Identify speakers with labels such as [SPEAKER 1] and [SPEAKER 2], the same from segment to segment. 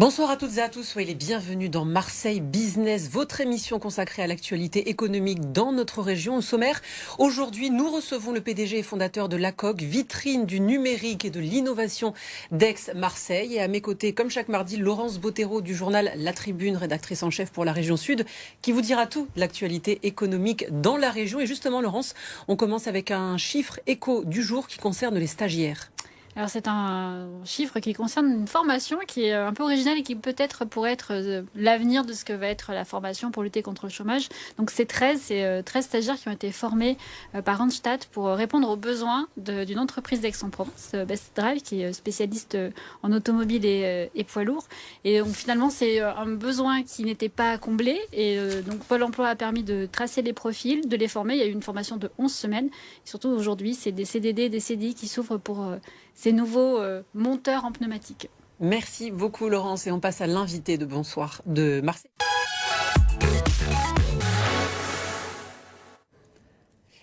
[SPEAKER 1] Bonsoir à toutes et à tous, soyez les bienvenus dans Marseille Business, votre émission consacrée à l'actualité économique dans notre région. Au sommaire, aujourd'hui, nous recevons le PDG et fondateur de l'ACOC, vitrine du numérique et de l'innovation d'Aix-Marseille. Et à mes côtés, comme chaque mardi, Laurence Bottero du journal La Tribune, rédactrice en chef pour la région Sud, qui vous dira tout de l'actualité économique dans la région. Et justement, Laurence, on commence avec un chiffre éco du jour qui concerne les stagiaires.
[SPEAKER 2] Alors c'est un chiffre qui concerne une formation qui est un peu originale et qui peut-être pourrait être l'avenir de ce que va être la formation pour lutter contre le chômage. Donc c'est 13 stagiaires qui ont été formés par Randstad pour répondre aux besoins d'une entreprise d'Aix-en-Provence, Best Drive, qui est spécialiste en automobile et poids lourds. Et donc finalement c'est un besoin qui n'était pas comblé. Et donc Pôle emploi a permis de tracer les profils, de les former. Il y a eu une formation de 11 semaines. Et surtout aujourd'hui, c'est des CDD, des CDI qui s'ouvrent pour ces nouveaux monteurs en pneumatique.
[SPEAKER 1] Merci beaucoup Laurence et on passe à l'invité de Bonsoir de Marseille.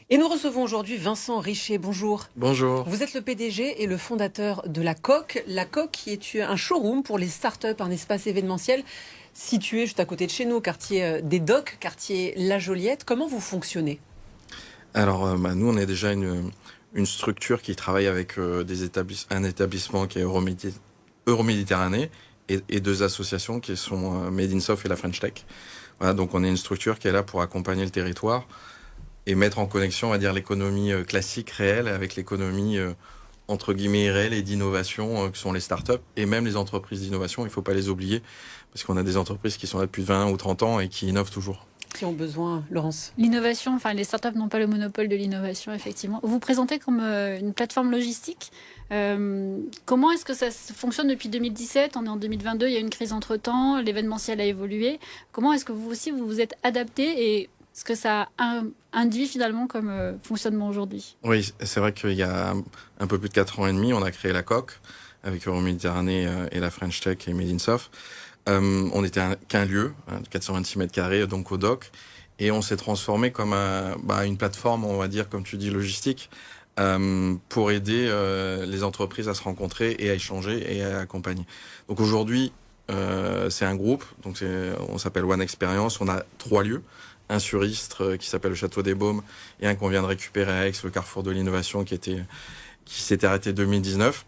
[SPEAKER 1] Et nous recevons aujourd'hui Vincent Richet. Bonjour.
[SPEAKER 3] Bonjour.
[SPEAKER 1] Vous êtes le PDG et le fondateur de l'ACOC. L'ACOC qui est un showroom pour les startups, un espace événementiel situé juste à côté de chez nous, quartier des Docks, quartier La Joliette. Comment vous fonctionnez ?
[SPEAKER 3] Alors, nous, on est déjà une structure qui travaille avec un établissement qui est Euroméditerranée et deux associations qui sont Made in Soft et la French Tech. Voilà, donc on est une structure qui est là pour accompagner le territoire et mettre en connexion, on va dire, l'économie classique réelle avec l'économie entre guillemets réelle et d'innovation qui sont les startups et même les entreprises d'innovation. Il ne faut pas les oublier parce qu'on a des entreprises qui sont là depuis 20 ou 30 ans et qui innovent toujours.
[SPEAKER 1] Qui ont besoin, Laurence?
[SPEAKER 2] L'innovation, enfin les startups n'ont pas le monopole de l'innovation, effectivement. Vous vous présentez comme une plateforme logistique. Comment est-ce que ça fonctionne depuis 2017? On est en 2022, il y a une crise entre-temps, l'événementiel a évolué. Comment est-ce que vous aussi vous vous êtes adapté et ce que ça induit finalement comme fonctionnement aujourd'hui?
[SPEAKER 3] Oui, c'est vrai qu'il y a un peu plus de 4 ans et demi, on a créé l'ACOC avec Euroméditerranée et la French Tech et Made in Soft. On était qu'un lieu, 426 mètres carrés, donc au dock, et on s'est transformé comme une plateforme, on va dire, comme tu dis, logistique, pour aider les entreprises à se rencontrer et à échanger et à accompagner. Donc aujourd'hui, c'est un groupe, donc on s'appelle One Experience, on a 3 lieux, un sur Istres qui s'appelle le Château des Baumes et un qu'on vient de récupérer à Aix, le Carrefour de l'Innovation qui s'était arrêté 2019.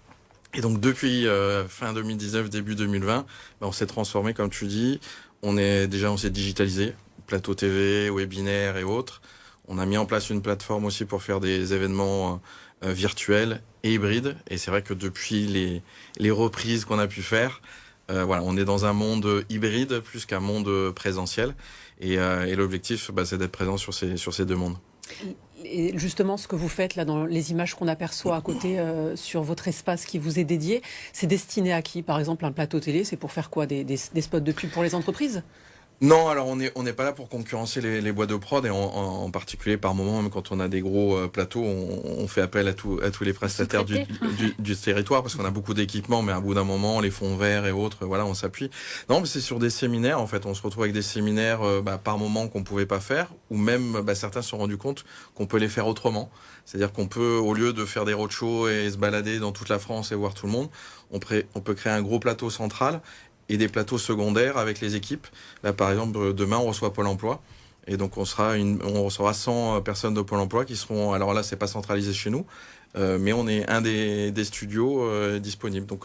[SPEAKER 3] Et donc depuis fin 2019, début 2020, on s'est transformé, comme tu dis. On s'est digitalisé, plateau TV, webinaire et autres. On a mis en place une plateforme aussi pour faire des événements virtuels et hybrides. Et c'est vrai que depuis les reprises qu'on a pu faire, on est dans un monde hybride plus qu'un monde présentiel. Et l'objectif, c'est d'être présent sur ces deux mondes.
[SPEAKER 1] Et justement, ce que vous faites là dans les images qu'on aperçoit à côté sur votre espace qui vous est dédié, c'est destiné à qui? Par exemple, un plateau télé, c'est pour faire quoi? Des spots de pub pour les entreprises?
[SPEAKER 3] Non, alors on n'est pas là pour concurrencer les boîtes de prod et en particulier par moment, même quand on a des gros plateaux, on fait appel à tous les prestataires du territoire parce qu'on a beaucoup d'équipements, mais à bout d'un moment, les fonds verts et autres, on s'appuie. Non, mais c'est sur des séminaires, en fait, on se retrouve avec des séminaires par moment qu'on pouvait pas faire, ou même certains se sont rendus compte qu'on peut les faire autrement. C'est-à-dire qu'on peut, au lieu de faire des roadshows et se balader dans toute la France et voir tout le monde, on peut créer un gros plateau central et des plateaux secondaires avec les équipes. Là, par exemple, demain, on reçoit Pôle emploi. Et donc, on recevra 100 personnes de Pôle emploi qui seront... Alors là, c'est pas centralisé chez nous, mais on est un des studios disponibles. Donc,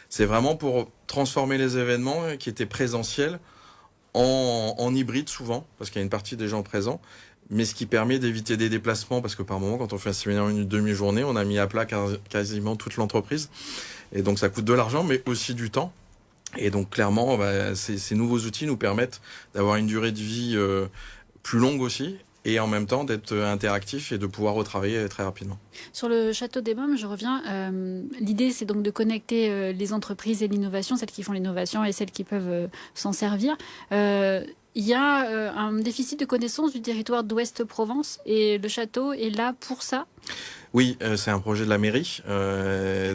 [SPEAKER 3] c'est vraiment pour transformer les événements qui étaient présentiels en hybride souvent, parce qu'il y a une partie des gens présents, mais ce qui permet d'éviter des déplacements, parce que par moment, quand on fait un séminaire une demi-journée, on a mis à plat quasiment toute l'entreprise. Et donc, ça coûte de l'argent, mais aussi du temps. Et donc clairement, ces nouveaux outils nous permettent d'avoir une durée de vie plus longue aussi, et en même temps d'être interactif et de pouvoir retravailler très rapidement.
[SPEAKER 2] Sur le Château des Baumes, je reviens. L'idée, c'est donc de connecter les entreprises et l'innovation, celles qui font l'innovation et celles qui peuvent s'en servir. Il y a un déficit de connaissance du territoire d'Ouest-Provence et le château est là pour ça.
[SPEAKER 3] Oui, c'est un projet de la mairie.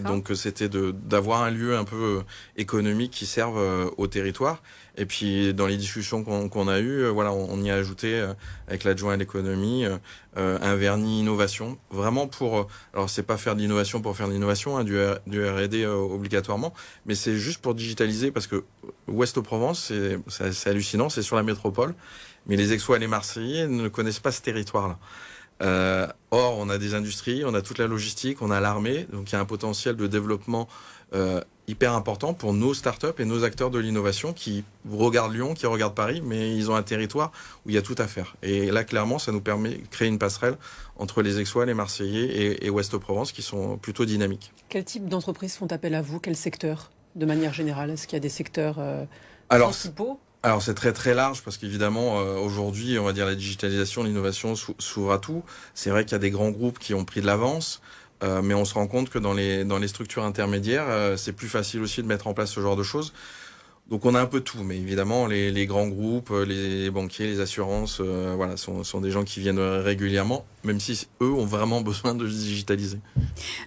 [SPEAKER 3] Donc c'était d'avoir un lieu un peu économique qui serve au territoire. Et puis dans les discussions qu'on a eues, voilà, on y a ajouté avec l'adjoint à l'économie un vernis innovation. Vraiment alors c'est pas faire de l'innovation pour faire de l'innovation, hein, du R&D obligatoirement, mais c'est juste pour digitaliser parce que Ouest-Provence, c'est hallucinant, c'est sur la métropole, mais les Aixois et les Marseillais ne connaissent pas ce territoire-là. Or, on a des industries, on a toute la logistique, on a l'armée, donc il y a un potentiel de développement hyper important pour nos startups et nos acteurs de l'innovation qui regardent Lyon, qui regardent Paris, mais ils ont un territoire où il y a tout à faire. Et là, clairement, ça nous permet de créer une passerelle entre les Aixois, les Marseillais et Ouest-Provence qui sont plutôt dynamiques.
[SPEAKER 1] Quel type d'entreprises font appel à vous? Quel secteur, de manière générale? Est-ce qu'il y a des secteurs principaux?
[SPEAKER 3] Alors c'est très très large parce qu'évidemment aujourd'hui on va dire la digitalisation, l'innovation s'ouvre à tout. C'est vrai qu'il y a des grands groupes qui ont pris de l'avance, mais on se rend compte que dans les structures intermédiaires c'est plus facile aussi de mettre en place ce genre de choses. Donc on a un peu tout, mais évidemment les grands groupes, les banquiers, les assurances, voilà, sont des gens qui viennent régulièrement, même si eux ont vraiment besoin de digitaliser.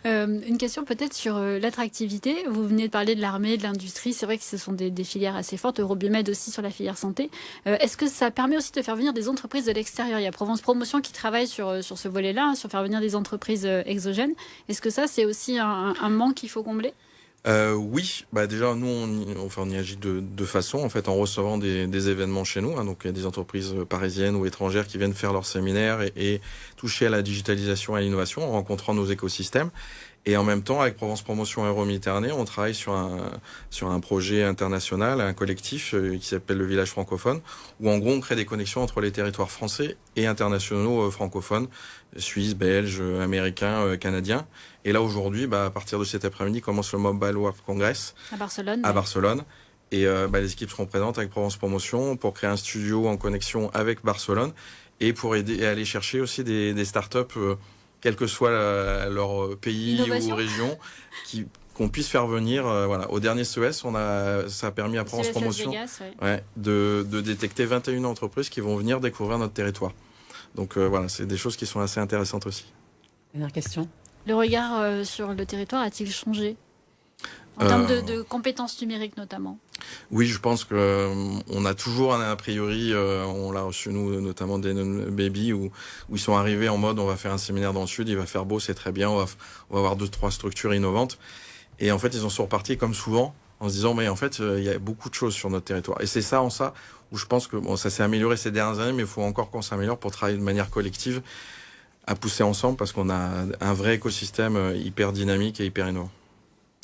[SPEAKER 2] Une question peut-être sur l'attractivité. Vous venez de parler de l'armée, de l'industrie. C'est vrai que ce sont des filières assez fortes. Eurobiomed aussi sur la filière santé. Est-ce que ça permet aussi de faire venir des entreprises de l'extérieur? Il y a Provence Promotion qui travaille sur ce volet-là, hein, sur faire venir des entreprises exogènes. Est-ce que ça, c'est aussi un manque qu'il faut combler?
[SPEAKER 3] Oui, déjà nous on y agit de deux façons en fait en recevant des événements chez nous, hein, donc il y a des entreprises parisiennes ou étrangères qui viennent faire leurs séminaires et toucher à la digitalisation et à l'innovation en rencontrant nos écosystèmes. Et en même temps, avec Provence Promotion Euro-Méditerranée, on travaille sur un projet international, un collectif qui s'appelle le Village francophone, où en gros on crée des connexions entre les territoires français et internationaux francophones, suisses, belges, américains, canadiens. Et là aujourd'hui, à partir de cet après-midi, commence le Mobile World Congress à Barcelone. Et les équipes seront présentes avec Provence Promotion pour créer un studio en connexion avec Barcelone et pour aider et aller chercher aussi des startups quel que soit leur pays ou région, qu'on puisse faire venir. Au dernier CES, ça a permis à Provence Promotion de détecter 21 entreprises qui vont venir découvrir notre territoire. Donc c'est des choses qui sont assez intéressantes aussi.
[SPEAKER 1] Dernière question.
[SPEAKER 2] Le regard sur le territoire a-t-il changé en termes de compétences numériques notamment?
[SPEAKER 3] Oui, je pense qu'on a toujours un a priori, on l'a reçu nous, notamment des Baby, où ils sont arrivés en mode on va faire un séminaire dans le sud, il va faire beau, c'est très bien, on va avoir 2-3 structures innovantes. Et en fait, ils en sont repartis comme souvent en se disant mais en fait, il y a beaucoup de choses sur notre territoire. Et c'est ça où je pense que ça s'est amélioré ces dernières années, mais il faut encore qu'on s'améliore pour travailler de manière collective, à pousser ensemble parce qu'on a un vrai écosystème hyper dynamique et hyper innovant.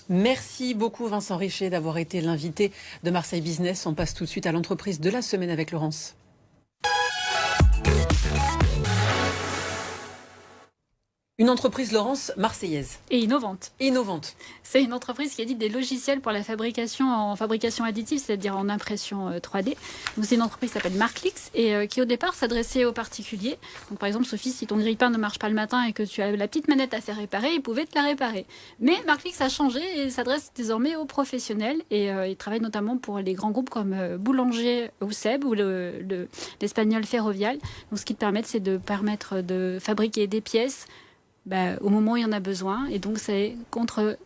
[SPEAKER 1] Merci beaucoup Vincent Richer d'avoir été l'invité de Marseille Business. On passe tout de suite à l'entreprise de la semaine avec Laurence. Une entreprise, Laurence, marseillaise.
[SPEAKER 2] Et innovante.
[SPEAKER 1] Innovante.
[SPEAKER 2] C'est une entreprise qui édite des logiciels pour la fabrication en fabrication additive, c'est-à-dire en impression 3D. Donc c'est une entreprise qui s'appelle Marklix et qui au départ s'adressait aux particuliers. Donc par exemple, Sophie, si ton grille-pain ne marche pas le matin et que tu as la petite manette à faire réparer, ils pouvaient te la réparer. Mais Marklix a changé et s'adresse désormais aux professionnels et il travaille notamment pour les grands groupes comme Boulanger ou Seb ou l'espagnol Ferrovial. Donc ce qui te permet, c'est de permettre de fabriquer des pièces au moment où il y en a besoin, et donc c'est contre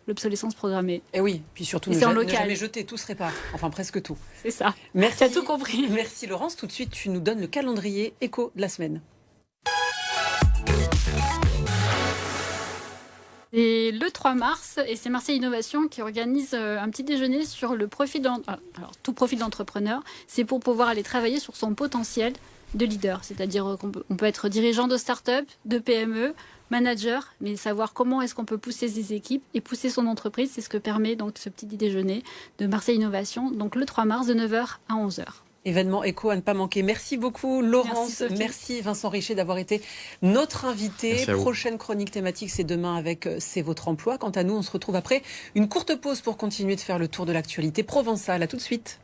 [SPEAKER 2] l'obsolescence programmée.
[SPEAKER 1] Et oui, puis surtout ne jamais jeter, tout se répare, enfin presque tout.
[SPEAKER 2] C'est ça,
[SPEAKER 1] merci,
[SPEAKER 2] tu as tout compris.
[SPEAKER 1] Merci Laurence, tout de suite tu nous donnes le calendrier éco de la semaine.
[SPEAKER 2] Et le 3 mars, et c'est Marseille Innovation qui organise un petit déjeuner sur le profil tout profil d'entrepreneur. C'est pour pouvoir aller travailler sur son potentiel de leader, c'est-à-dire qu'on peut être dirigeant de start-up, de PME, manager, mais savoir comment est-ce qu'on peut pousser ses équipes et pousser son entreprise, c'est ce que permet donc ce petit déjeuner de Marseille Innovation, donc le 3 mars de 9h à 11h.
[SPEAKER 1] Événement éco à ne pas manquer. Merci beaucoup Laurence, merci Vincent Richer d'avoir été notre invité. Prochaine chronique thématique, c'est demain avec C'est votre emploi. Quant à nous, on se retrouve après une courte pause pour continuer de faire le tour de l'actualité provençale. À tout de suite.